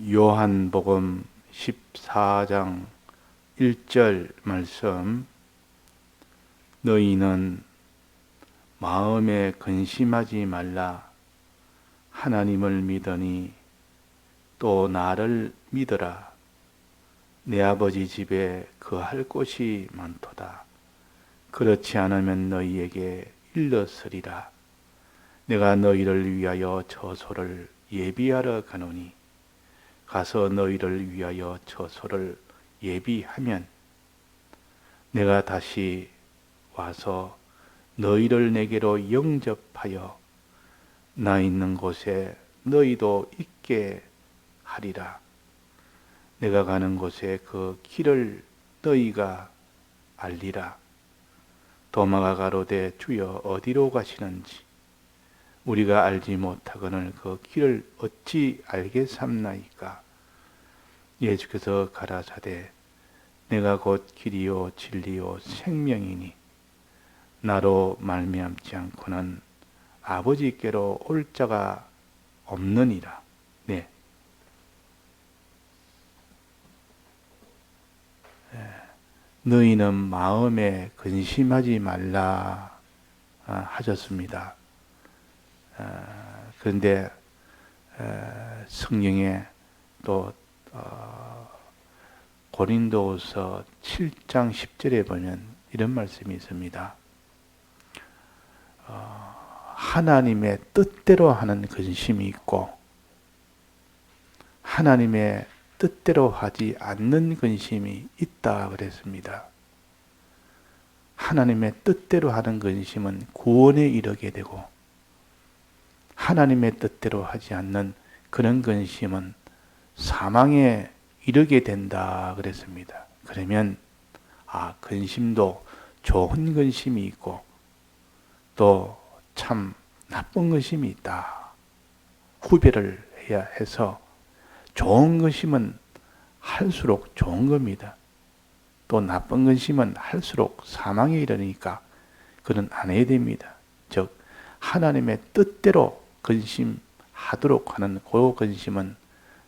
요한복음 14장 1절 말씀, 너희는 마음에 근심하지 말라. 하나님을 믿으니 또 나를 믿으라. 내 아버지 집에 거할 곳이 많도다. 그렇지 않으면 너희에게 일렀으리라. 내가 너희를 위하여 처소를 예비하러 가노니 가서 너희를 위하여 처소를 예비하면 내가 다시 와서 너희를 내게로 영접하여 나 있는 곳에 너희도 있게 하리라. 내가 가는 곳에 그 길을 너희가 알리라. 도마가 가로되 주여 어디로 가시는지 우리가 알지 못하거늘 그 길을 어찌 알겠삼나이까. 예수께서 가라사대 내가 곧 길이요 진리요 생명이니 나로 말미암지 않고는 아버지께로 올 자가 없느니라. 네. 너희는 마음에 근심하지 말라 하셨습니다. 그런데 성경에 또 고린도후서 7장 10절에 보면 이런 말씀이 있습니다. 하나님의 뜻대로 하는 근심이 있고 하나님의 뜻대로 하지 않는 근심이 있다 그랬습니다. 하나님의 뜻대로 하는 근심은 구원에 이르게 되고 하나님의 뜻대로 하지 않는 그런 근심은 사망에 이르게 된다 그랬습니다. 그러면 근심도 좋은 근심이 있고 또 참 나쁜 근심이 있다. 구별을 해야 해서 좋은 근심은 할수록 좋은 겁니다. 또 나쁜 근심은 할수록 사망에 이르니까 그건 안 해야 됩니다. 즉 하나님의 뜻대로 근심하도록 하는 그 근심은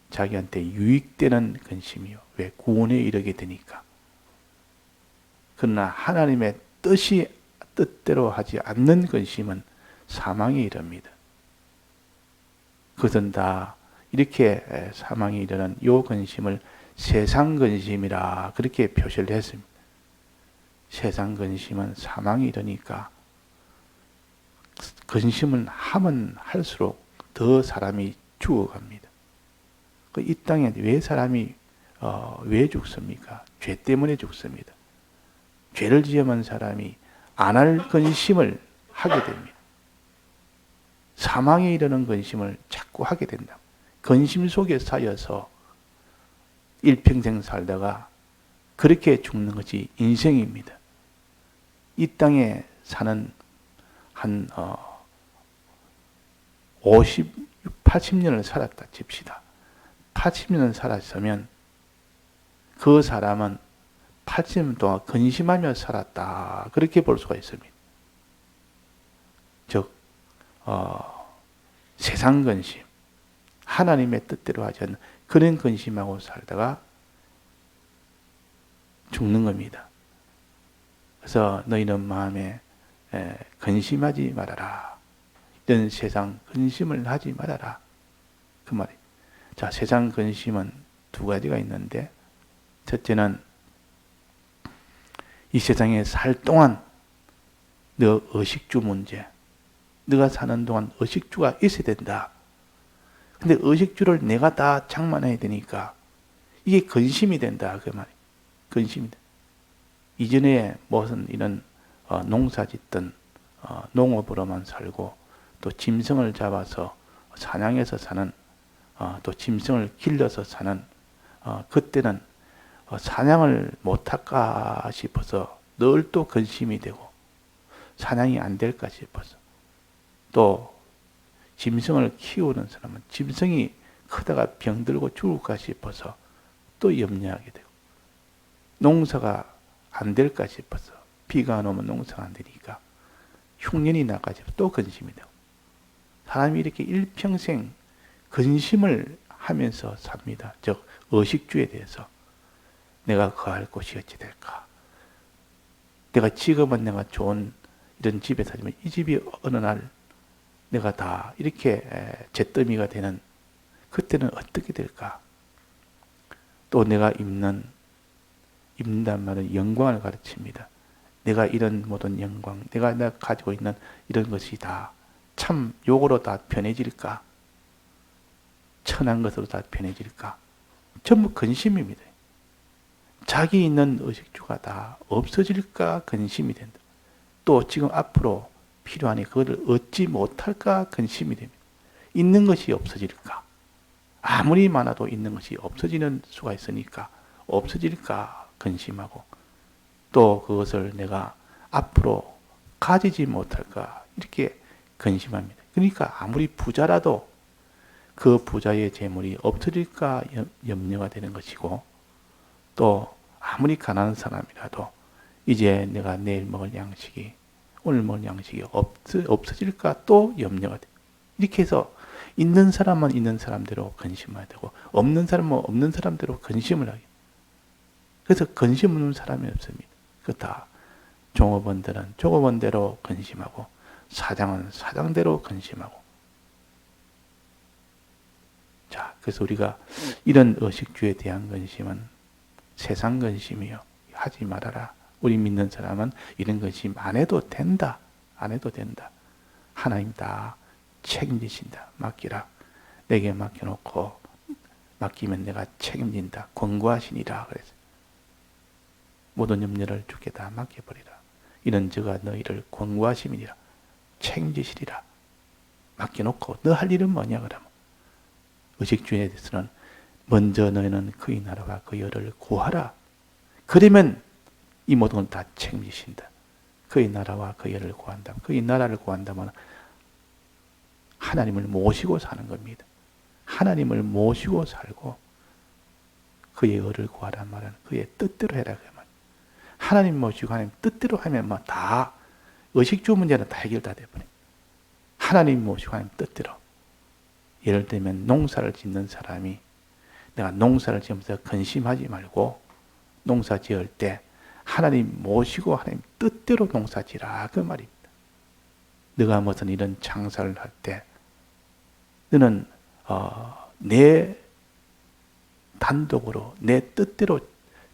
자기한테 유익되는 근심이요. 왜? 구원에 이르게 되니까. 그러나 하나님의 뜻대로 하지 않는 근심은 사망에 이릅니다. 그것은 다 이렇게 사망에 이르는 요 근심을 세상 근심이라 그렇게 표시를 했습니다. 세상 근심은 사망에 이르니까 근심을 하면 할수록 더 사람이 죽어갑니다. 이 땅에 왜 사람이 왜 죽습니까? 죄 때문에 죽습니다. 죄를 지으면 사람이 안 할 근심을 하게 됩니다. 사망에 이르는 근심을 자꾸 하게 된다. 근심 속에 쌓여서 일평생 살다가 그렇게 죽는 것이 인생입니다. 이 땅에 사는 한 50, 80년을 살았다 칩시다. 80년을 살았으면 그 사람은 80년 동안 근심하며 살았다. 그렇게 볼 수가 있습니다. 즉 세상 근심, 하나님의 뜻대로 하지 않는 그런 근심하고 살다가 죽는 겁니다. 그래서 너희는 마음에 근심하지 말아라. 이런 세상 근심을 하지 말아라. 그 말이에요. 자, 세상 근심은 두 가지가 있는데, 첫째는 이 세상에 살 동안 너 의식주 문제, 네가 사는 동안 의식주가 있어야 된다. 근데 의식주를 내가 다 장만해야 되니까 이게 근심이 된다. 그 말이에요. 근심이 된다. 이전에 무슨 이런 농사 짓던 농업으로만 살고 또 짐승을 잡아서 사냥해서 사는 또 짐승을 길러서 사는 그때는 사냥을 못할까 싶어서 늘 또 근심이 되고 사냥이 안 될까 싶어서 또 짐승을 키우는 사람은 짐승이 크다가 병들고 죽을까 싶어서 또 염려하게 되고 농사가 안 될까 싶어서 비가 안 오면 농사가 안 되니까 흉년이 나까지 또 근심이 되고 사람이 이렇게 일평생 근심을 염려하면서 삽니다. 즉 의식주에 대해서 내가 거할 곳이 어찌 될까? 내가 지금은 내가 좋은 이런 집에 살지만 이 집이 어느 날 내가 다 이렇게 잿더미가 되는 그때는 어떻게 될까? 또 내가 입는단 말은 영광을 가르칩니다. 내가 이런 모든 영광, 내가 가지고 있는 이런 것이 다 참 욕으로 다 변해질까? 천한 것으로 다 변해질까? 전부 근심입니다. 자기 있는 의식주가 다 없어질까 근심이 된다. 또 지금 앞으로 필요하니 그거를 얻지 못할까 근심이 됩니다. 있는 것이 없어질까? 아무리 많아도 있는 것이 없어지는 수가 있으니까 없어질까 근심하고 또 그것을 내가 앞으로 가지지 못할까 이렇게 근심합니다. 그러니까 아무리 부자라도 그 부자의 재물이 없어질까 염려가 되는 것이고 또 아무리 가난한 사람이라도 이제 내가 내일 먹을 양식이 오늘 먹을 양식이 없어질까 또 염려가 돼. 이렇게 해서 있는 사람은 있는 사람대로 근심해야 되고 없는 사람은 없는 사람대로 근심을 하게. 그래서 근심 없는 사람이 없습니다. 그 다 종업원들은 종업원대로 근심하고 사장은 사장대로 근심하고. 자, 그래서 우리가 이런 의식주에 대한 근심은 세상 근심이요. 하지 말아라. 우리 믿는 사람은 이런 근심 안 해도 된다. 안 해도 된다. 하나님 다 책임지신다. 맡기라. 내게 맡겨놓고 맡기면 내가 책임진다. 권고하시니라. 그래서 모든 염려를 주께 다 맡겨버리라. 이는 저가 너희를 권고하심이니라. 책임지시리라. 맡겨놓고 너 할 일은 뭐냐 그러면 의식주에 대해서는 먼저 너희는 그의 나라와 그의 의를 구하라. 그러면 이 모든 걸 다 책임지신다. 그의 나라와 그의 의를 구한다. 그의 나라를 구한다면 하나님을 모시고 사는 겁니다. 하나님을 모시고 살고 그의 의를 구하란 말은 그의 뜻대로 해라 그 말. 하나님 모시고 하나님 뜻대로 하면 뭐 다 의식주 문제는 다 해결 다 돼버립니다. 하나님 모시고 하나님 뜻대로. 예를 들면 농사를 짓는 사람이 내가 농사를 지으면서 근심하지 말고 농사 지을 때 하나님 모시고 하나님 뜻대로 농사 지라 그 말입니다. 네가 무슨 이런 장사를 할 때 너는 내 단독으로 내 뜻대로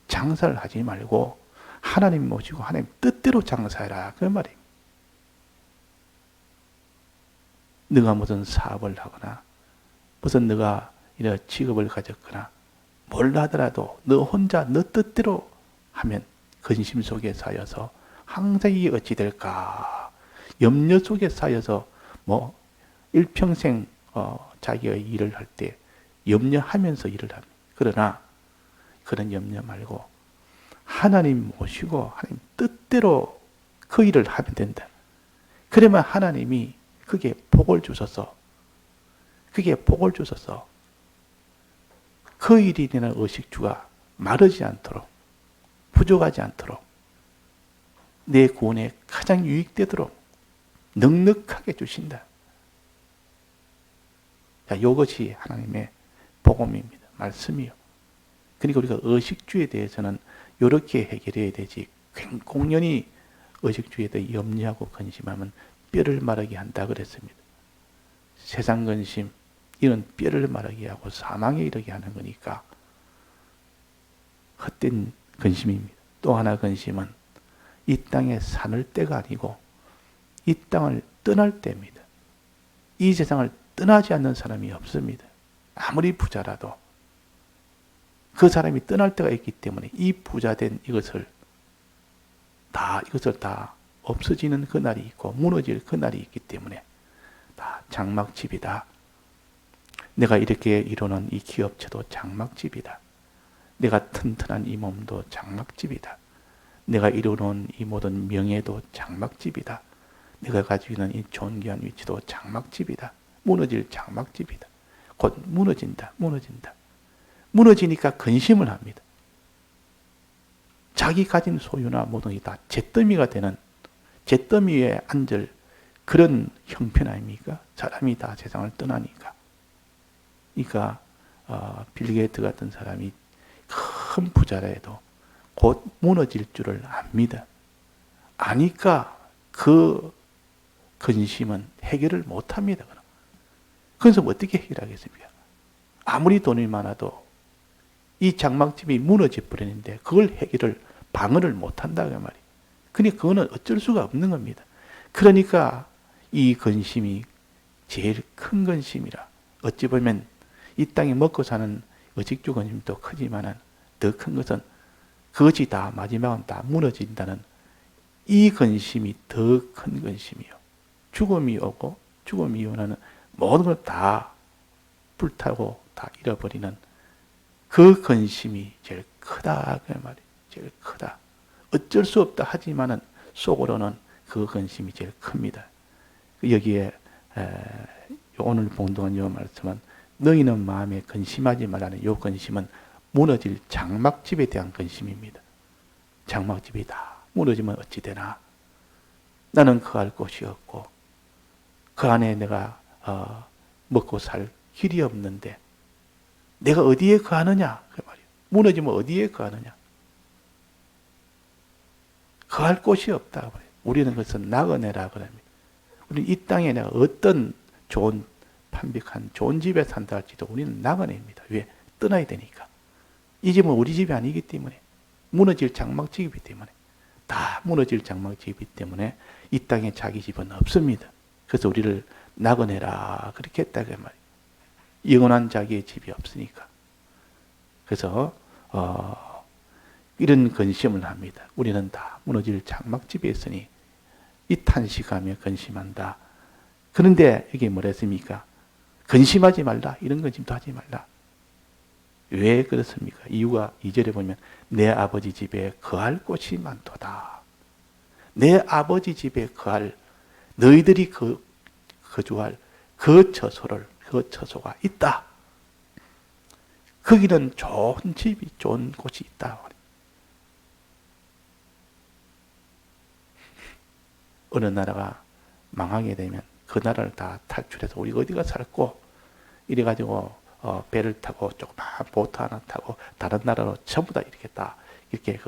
장사를 하지 말고 하나님 모시고 하나님 뜻대로 장사해라 그 말입니다. 네가 무슨 사업을 하거나 무슨 네가 이런 직업을 가졌거나 뭘 하더라도 너 혼자 너 뜻대로 하면 근심 속에 쌓여서 항상 이게 어찌 될까 염려 속에 쌓여서 뭐 일평생 자기가 일을 할 때 염려하면서 일을 합니다. 그러나 그런 염려 말고 하나님 모시고 하나님 뜻대로 그 일을 하면 된다. 그러면 하나님이 그게 복을 주셔서 그게 복을 주셔서 그 일이 되는 의식주가 마르지 않도록 부족하지 않도록 내 구원에 가장 유익되도록 넉넉하게 주신다. 자, 이것이 하나님의 복음입니다. 말씀이요. 그러니까 우리가 의식주에 대해서는 이렇게 해결해야 되지 공연히 의식주에 대해 염려하고 근심하면 뼈를 마르게 한다 그랬습니다. 세상 근심 이런 뼈를 마르게 하고 사망에 이르게 하는 거니까 헛된 근심입니다. 또 하나 근심은 이 땅에 사는 때가 아니고 이 땅을 떠날 때입니다. 이 세상을 떠나지 않는 사람이 없습니다. 아무리 부자라도 그 사람이 떠날 때가 있기 때문에 이 부자된 이것을 다 없어지는 그날이 있고 무너질 그날이 있기 때문에 다 장막집이다. 내가 이렇게 이루는 이 기업체도 장막집이다. 내가 튼튼한 이 몸도 장막집이다. 내가 이루는 이 모든 명예도 장막집이다. 내가 가지고 있는 이 존귀한 위치도 장막집이다. 무너질 장막집이다. 곧 무너진다. 무너지니까 근심을 합니다. 자기 가진 소유나 모든 게 다 잿더미가 되는 잿더미 위에 앉을 그런 형편 아닙니까? 사람이 다 세상을 떠나니까. 그러니까 빌 게이트 같은 사람이 큰 부자라 해도 곧 무너질 줄을 압니다. 아니까 그 근심은 해결을 못합니다. 그래서 어떻게 해결하겠습니까? 아무리 돈이 많아도 이 장막집이 무너져 버리는데 그걸 해결을 방어를 못한다 그 말이에요. 그러니까 그거는 어쩔 수가 없는 겁니다. 그러니까 이 근심이 제일 큰 근심이라. 어찌 보면 이 땅에 먹고 사는 의식주 근심도 크지만은 더 큰 것은 그것이 다 마지막은 다 무너진다는 이 근심이 더 큰 근심이요. 죽음이 오고 죽음이 오는 모든 걸 다 불타고 다 잃어버리는 그 근심이 제일 크다 그 말이에요. 제일 크다. 어쩔 수 없다 하지만은 속으로는 그 근심이 제일 큽니다. 여기에 오늘 봉독한 이 말씀은 너희는 마음에 근심하지 말라는 이 근심은 무너질 장막집에 대한 근심입니다. 장막집이 다 무너지면 어찌 되나? 나는 거할 곳이 없고 그 안에 내가 먹고 살 길이 없는데 내가 어디에 거하느냐? 그 말이에요. 무너지면 어디에 거하느냐? 거할 곳이 없다. 그 말이에요. 우리는 그것을 나그네라 그럽니다. 우리는 이 땅에 내가 어떤 좋은 판비한 좋은 집에 산다 할지도 우리는 나그네입니다. 왜? 떠나야 되니까. 이 집은 우리 집이 아니기 때문에 무너질 장막집이기 때문에 다 무너질 장막집이기 때문에 이 땅에 자기 집은 없습니다. 그래서 우리를 나그네라 그렇게 했다 그 말이에요. 영원한 자기의 집이 없으니까. 그래서 이런 근심을 합니다. 우리는 다 무너질 장막집에 있으니 이 탄식하며 근심한다. 그런데 이게 뭐랬습니까? 근심하지 말라. 이런 근심도 하지 말라. 왜 그렇습니까? 이유가 2절에 보면 내 아버지 집에 거할 곳이 많도다. 내 아버지 집에 거할 너희들이 거주할 그 처소가 있다. 거기는 좋은 집이 좋은 곳이 있다. 어느 나라가 망하게 되면 그 나라를 다 탈출해서 우리가 어디가 살고 이래가지고 배를 타고 조그만 보트 하나 타고 다른 나라로 전부 다 이렇게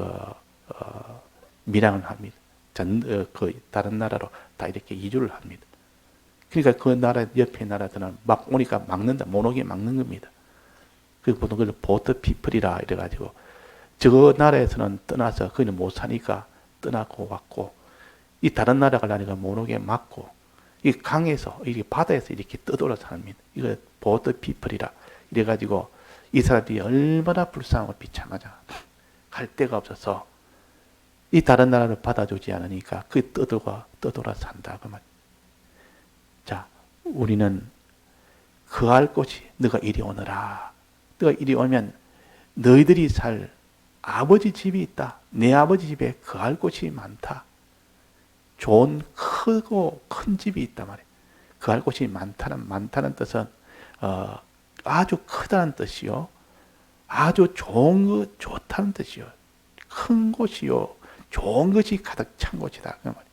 밀항을 합니다. 다른 나라로 다 이렇게 이주를 합니다. 그러니까 그 나라 옆에 나라들은 막 오니까 막는다. 못 오게 막는 겁니다. 그 보통 그걸 보트 피플이라 이래가지고 저 나라에서는 떠나서 거기는 못 사니까 떠나고 왔고 이 다른 나라 가려니까 못 오게 막고 이 강에서 이렇게 바다에서 이렇게 떠돌아 삽니다. 이거 보트 피플이라 이래가지고 이 사람들이 얼마나 불쌍하고 비참하자. 갈 데가 없어서 이 다른 나라를 받아주지 않으니까 그 떠돌아 산다 그 말. 자, 우리는 거할 곳이 너가 이리 오너라. 너가 이리 오면 너희들이 살 아버지 집이 있다. 내 아버지 집에 거할 곳이 많다. 좋은 크고 큰 집이 있단 말이에요. 거할 곳이 많다는 뜻은 아주 크다는 뜻이요. 아주 좋다는 뜻이요. 큰 곳이요. 좋은 것이 가득 찬 곳이다. 그 말이에요.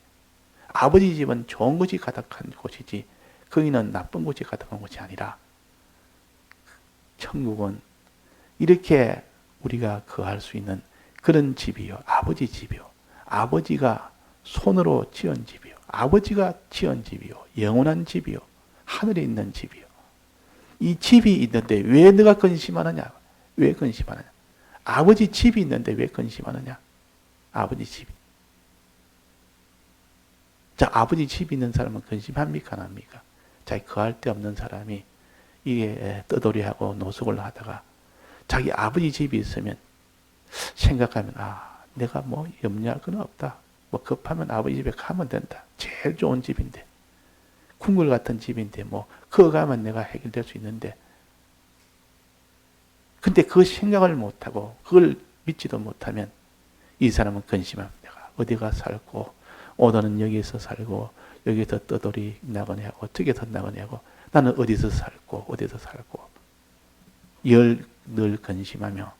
아버지 집은 좋은 것이 가득한 곳이지 거기는 나쁜 것이 가득한 곳이 아니라 천국은 이렇게 우리가 거할 수 있는 그런 집이요. 아버지 집이요. 아버지가 손으로 지은 집이요. 아버지가 지은 집이요. 영원한 집이요. 하늘에 있는 집이요. 이 집이 있는데 왜 너가 근심하느냐? 왜 근심하느냐? 아버지 집이 있는데 왜 근심하느냐? 아버지 집이. 자, 아버지 집이 있는 사람은 근심합니까? 안 합니까? 자기 거할 데 없는 사람이 이게 떠돌이하고 노숙을 하다가 자기 아버지 집이 있으면 생각하면 내가 뭐 염려할 건 없다. 뭐 급하면 아버지 집에 가면 된다. 제일 좋은 집인데 궁궐 같은 집인데 뭐 그거 가면 내가 해결될 수 있는데 근데 그 생각을 못하고 그걸 믿지도 못하면 이 사람은 근심합니다. 내가 어디가 살고 오늘은 여기서 살고 여기서 떠돌이 나거냐고 저기서 나거냐고 나는 어디서 살고 늘 근심하며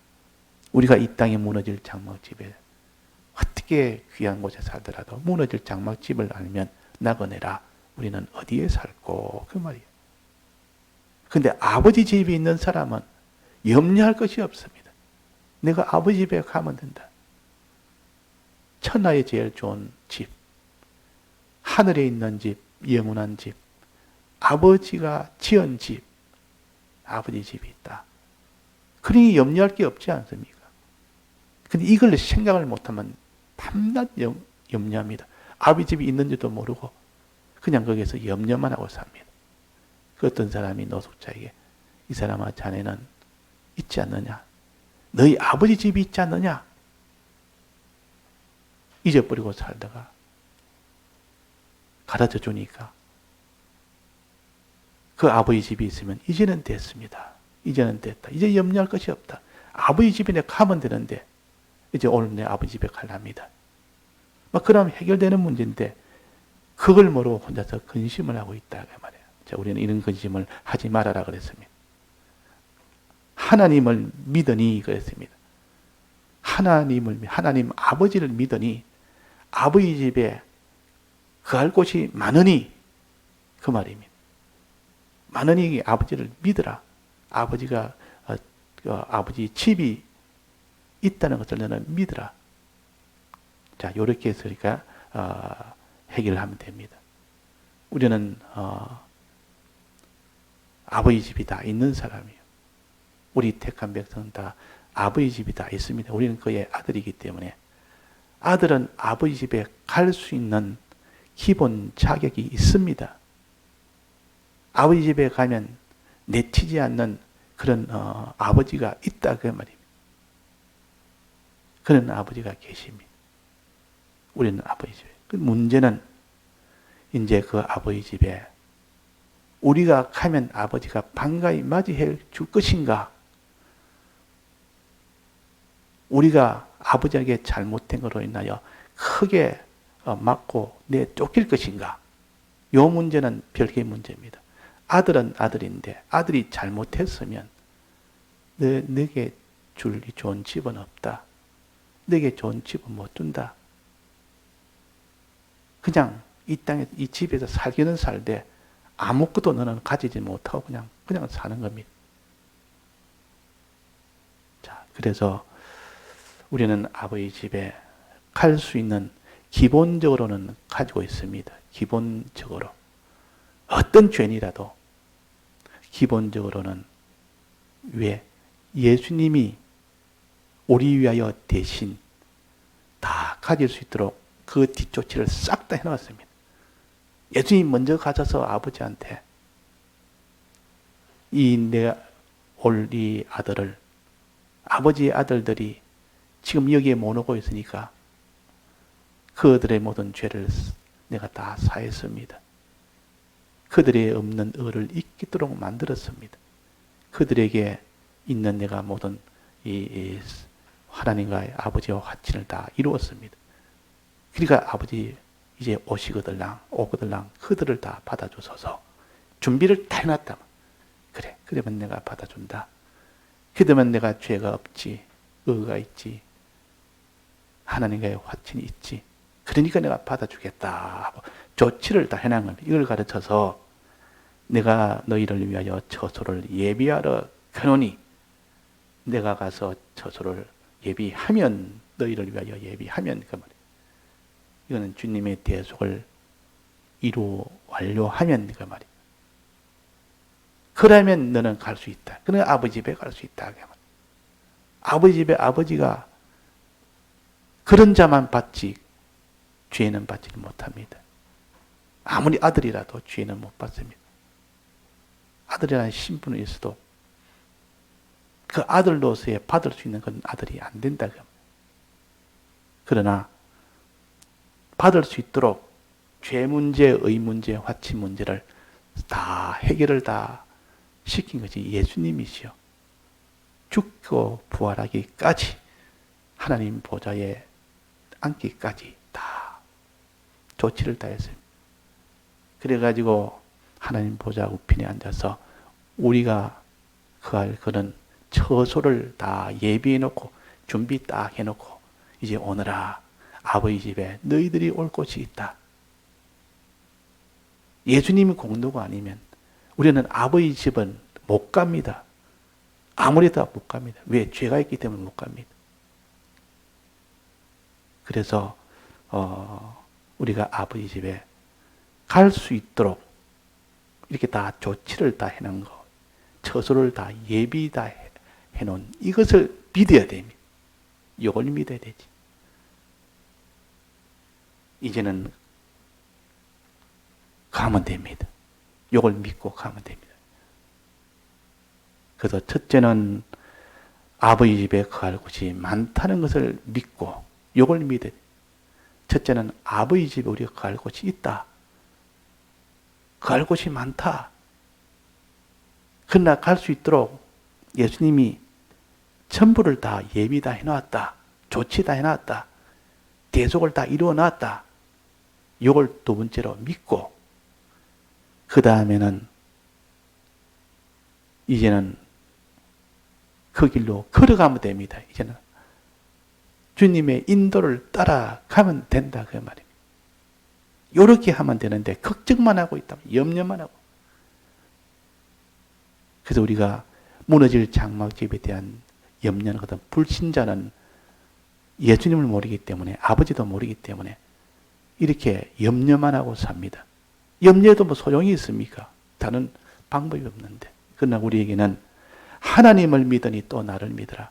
우리가 이 땅에 무너질 장막집에 어떻게 귀한 곳에 살더라도 무너질 장막집을 알면 나거내라. 우리는 어디에 살고 그 말이에요. 근데 아버지 집이 있는 사람은 염려할 것이 없습니다. 내가 아버지 집에 가면 된다. 천하에 제일 좋은 집, 하늘에 있는 집, 영원한 집, 아버지가 지은 집, 아버지 집이 있다. 그러니 염려할 게 없지 않습니까? 근데 이걸 생각을 못하면 밤낮 염려합니다. 아버지 집이 있는지도 모르고 그냥 거기서 염려만 하고 삽니다. 그 어떤 사람이 노숙자에게 이 사람아 자네는 있지 않느냐? 너희 아버지 집이 있지 않느냐? 잊어버리고 살다가 가르쳐 주니까 그 아버지 집이 있으면 이제는 됐습니다. 이제는 됐다. 이제 염려할 것이 없다. 아버지 집에 내가 가면 되는데 이제 오늘 내 아버지 집에 갈랍니다. 막 그러면 해결되는 문제인데 그걸 모르고 혼자서 근심을 하고 있다 그 말이에요. 자, 우리는 이런 근심을 하지 말아라 그랬습니다. 하나님을 믿으니 그랬습니다. 하나님 아버지를 믿으니 아버지 집에 거할 곳이 많으니 그 말입니다. 많으니 아버지를 믿으라. 아버지가 아버지 집이 있다는 것을 너는 믿으라. 자, 이렇게 해서 우리가 해결을 하면 됩니다. 우리는 아버지 집이 다 있는 사람이에요. 우리 택한 백성은 다 아버지 집이 다 있습니다. 우리는 그의 아들이기 때문에 아들은 아버지 집에 갈 수 있는 기본 자격이 있습니다. 아버지 집에 가면 내치지 않는 그런 아버지가 있다 그 말입니다. 그런 아버지가 계십니다. 우리는 아버지 집에. 그 문제는 이제 그 아버지 집에 우리가 가면 아버지가 반가이 맞이해 줄 것인가? 우리가 아버지에게 잘못된 것으로 인하여 크게 맞고 내쫓길 것인가? 이 문제는 별개의 문제입니다. 아들은 아들인데 아들이 잘못했으면 너에게 줄 좋은 집은 없다. 너에게 좋은 집은 못 준다. 그냥 이 땅에 이 집에서 살기는 살되 아무것도 너는 가지지 못하고 그냥 사는 겁니다. 자, 그래서 우리는 아버지 집에 갈 수 있는 기본적으로는 가지고 있습니다. 기본적으로 어떤 죄인이라도 기본적으로는 왜 예수님이 우리 위하여 대신 다 가질 수 있도록 그 뒷조치를 싹 다 해놨습니다. 예수님이 먼저 가셔서 아버지한테 이 아들을 아버지의 아들들이 지금 여기에 못 오고 있으니까 그들의 모든 죄를 내가 다 사했습니다. 그들의 없는 의를 있도록 만들었습니다. 그들에게 있는 내가 모든 이 하나님과의 아버지와 화친을 다 이루었습니다. 그러니까 아버지 이제 오거들랑 그들을 다 받아주소서. 준비를 다 해놨다. 그래, 그러면 내가 받아준다. 그러면 내가 죄가 없지, 의가 있지, 하나님과의 화친이 있지. 그러니까 내가 받아주겠다. 조치를 다 해놓은 겁니다. 이걸 가르쳐서 내가 너희를 위하여 처소를 예비하러 가노니 내가 가서 처소를 예비하면 너희를 위하여 예비하면 그 말이에요. 이거는 주님의 대속을 완료하면 그 말이에요. 그러면 너는 갈 수 있다. 그러면 아버지 집에 갈 수 있다. 그 말이에요. 아버지 집에 아버지가 그런 자만 받지 죄는 받지 못합니다. 아무리 아들이라도 죄는 못 받습니다. 아들이라는 신분이 있어도 그 아들로서의 받을 수 있는 건 아들이 안 된다. 그러나 받을 수 있도록 죄 문제, 의 문제, 화치 문제를 다 해결을 다 시킨 것이 예수님이시요. 죽고 부활하기까지 하나님 보좌에 앉기까지 다 조치를 다 했습니다. 그래가지고 하나님 보좌 우편에 앉아서 우리가 그런 처소를 다 예비해놓고 준비 딱 해놓고 이제 오너라 아버지 집에 너희들이 올 곳이 있다. 예수님이 공도가 아니면 우리는 아버지 집은 못 갑니다. 아무래도 못 갑니다. 왜? 죄가 있기 때문에 못 갑니다. 그래서 우리가 아버지 집에 갈 수 있도록 이렇게 다 조치를 다 해놓은 거, 처소를 다 예비 다 해놓은 이것을 믿어야 됩니다. 이걸 믿어야 되지. 이제는 가면 됩니다. 이걸 믿고 가면 됩니다. 그래서 첫째는 아버지 집에 거할 곳이 많다는 것을 믿고 이걸 믿어야 돼요. 첫째는 아버지 집에 우리가 거할 곳이 있다. 거할 곳이 많다. 그러나 갈 수 있도록 예수님이 전부를 다 예비 다 해놨다. 조치 다 해놨다. 대속을 다 이루어놨다. 이걸 두 번째로 믿고 그 다음에는 이제는 그 길로 걸어가면 됩니다. 이제는 주님의 인도를 따라가면 된다 그 말입니다. 이렇게 하면 되는데 걱정만 하고 있다면 염려만 하고 그래서 우리가 무너질 장막집에 대한 염려는 거든 불신자는 예수님을 모르기 때문에 아버지도 모르기 때문에 이렇게 염려만 하고 삽니다. 염려해도 뭐 소용이 있습니까? 다른 방법이 없는데 그러나 우리에게는 하나님을 믿으니 또 나를 믿으라.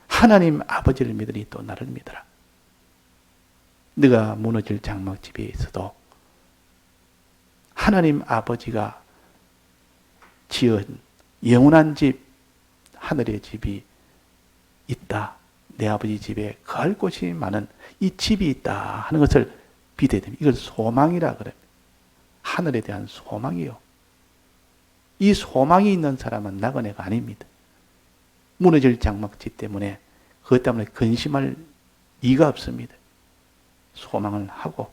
하나님 아버지를 믿으니 또 나를 믿으라. 네가 무너질 장막집에 있어도 하나님 아버지가 지은 영원한 집, 하늘의 집이 있다. 내 아버지 집에 거할 곳이 많은 이 집이 있다 하는 것을 믿어야 됩니다. 이걸 소망이라 그래요. 하늘에 대한 소망이요. 이 소망이 있는 사람은 나그네가 아닙니다. 무너질 장막집 때문에 그것 때문에 근심할 이가 없습니다. 소망을 하고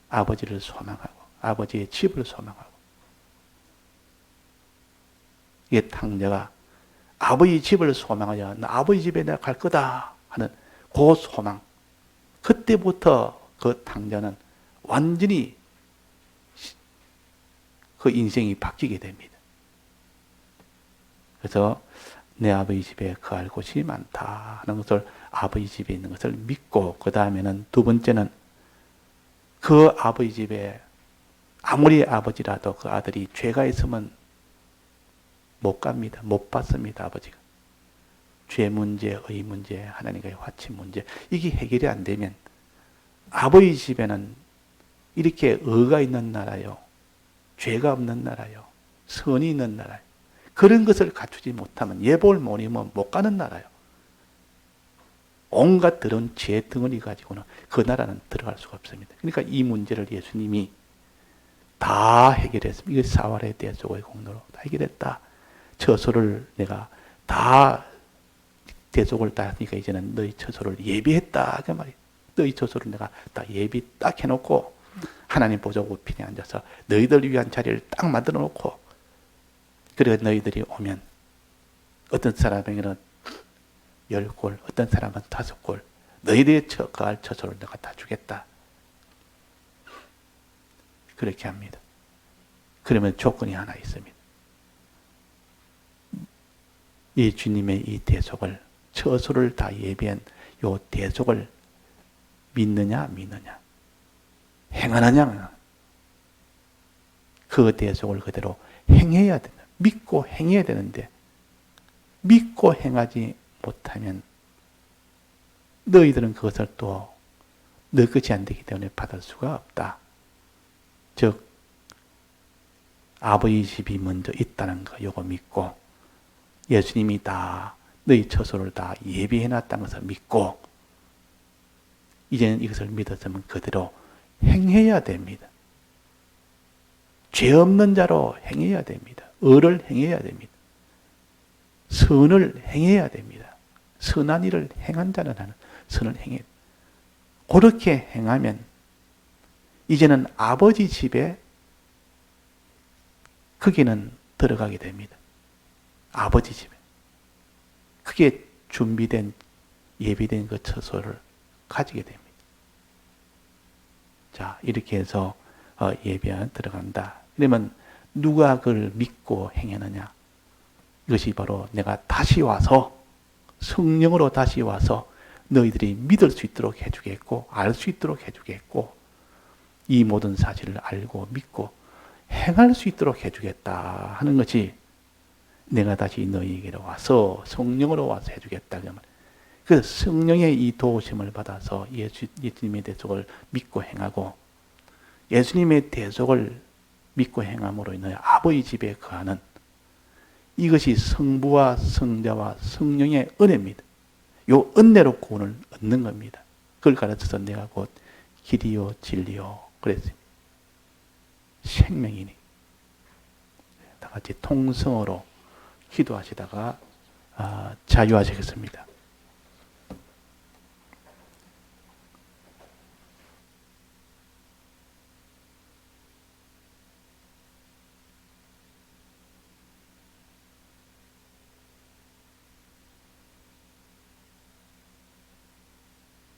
아버지를 소망하고 아버지의 집을 소망하고 이게 탕자가 아버지 집을 소망하여 아버지 집에 내가 갈 거다 하는 그 소망 그때부터 그 탕자는 완전히 그 인생이 바뀌게 됩니다. 그래서 내 아버지 집에 거할 곳이 많다 하는 것을 아버지 집에 있는 것을 믿고 그 다음에는 두 번째는 그 아버지 집에 아무리 아버지라도 그 아들이 죄가 있으면 못 갑니다. 못 받습니다. 아버지가. 죄 문제, 의 문제, 하나님과의 화친 문제 이게 해결이 안 되면 아버지 집에는 이렇게 의가 있는 나라요. 죄가 없는 나라요. 선이 있는 나라요. 그런 것을 갖추지 못하면 예복을 못 입으면 못 가는 나라요. 온갖 더러운 죄 덩어리 가지고는 그 나라는 들어갈 수가 없습니다. 그러니까 이 문제를 예수님이 다 해결했습니다. 이게 사활의 대속의 공로로 다 해결했다. 처소를 내가 다 대속을 다 하니까 이제는 너희 처소를 예비했다. 그 말이에요. 너희 처소를 내가 다 예비 딱 해놓고 하나님 보좌 우편에 앉아서 너희들 위한 자리를 딱 만들어 놓고 그래 너희들이 오면 어떤 사람에게는 10골, 어떤 사람은 5골 너희들이 거할 처소를 내가 다 주겠다. 그렇게 합니다. 그러면 조건이 하나 있습니다. 이 주님의 이 대속을 처소를 다 예비한 이 대속을 믿느냐 행하느냐 그 대속을 그대로 행해야 된다. 믿고 행해야 되는데 믿고 행하지 못하면 너희들은 그것을 또 너 것이 안 되기 때문에 받을 수가 없다. 즉 아버지 집이 먼저 있다는 거 요거 믿고 예수님이 다 너희 처소를 다 예비해 놨다는 것을 믿고 이제는 이것을 믿었으면 그대로 행해야 됩니다. 죄 없는 자로 행해야 됩니다. 의를 행해야 됩니다. 선을 행해야 됩니다. 선한 일을 행한 자는 하는 선을 행해야 됩니다. 그렇게 행하면 이제는 아버지 집에 거기는 들어가게 됩니다. 아버지 집에. 그게 준비된 예비된 그 처소를 가지게 됩니다. 자, 이렇게 해서 예비한 들어간다. 그러면 누가 그걸 믿고 행하느냐? 이것이 바로 내가 다시 와서 성령으로 다시 와서 너희들이 믿을 수 있도록 해주겠고 알 수 있도록 해주겠고 이 모든 사실을 알고 믿고 행할 수 있도록 해주겠다 하는 것이 내가 다시 너희에게로 와서 성령으로 와서 해주겠다. 그 성령의 이 도우심을 받아서 예수님의 대속을 믿고 행하고 예수님의 대속을 믿고 행함으로 인하여 아버지 집에 거하는 이것이 성부와 성자와 성령의 은혜입니다. 요 은혜로 구원을 얻는 겁니다. 그걸 가르쳐서 내가 곧 길이요 진리요 그랬습니다. 생명이니. 다 같이 통성어로 기도하시다가 자유하시겠습니다.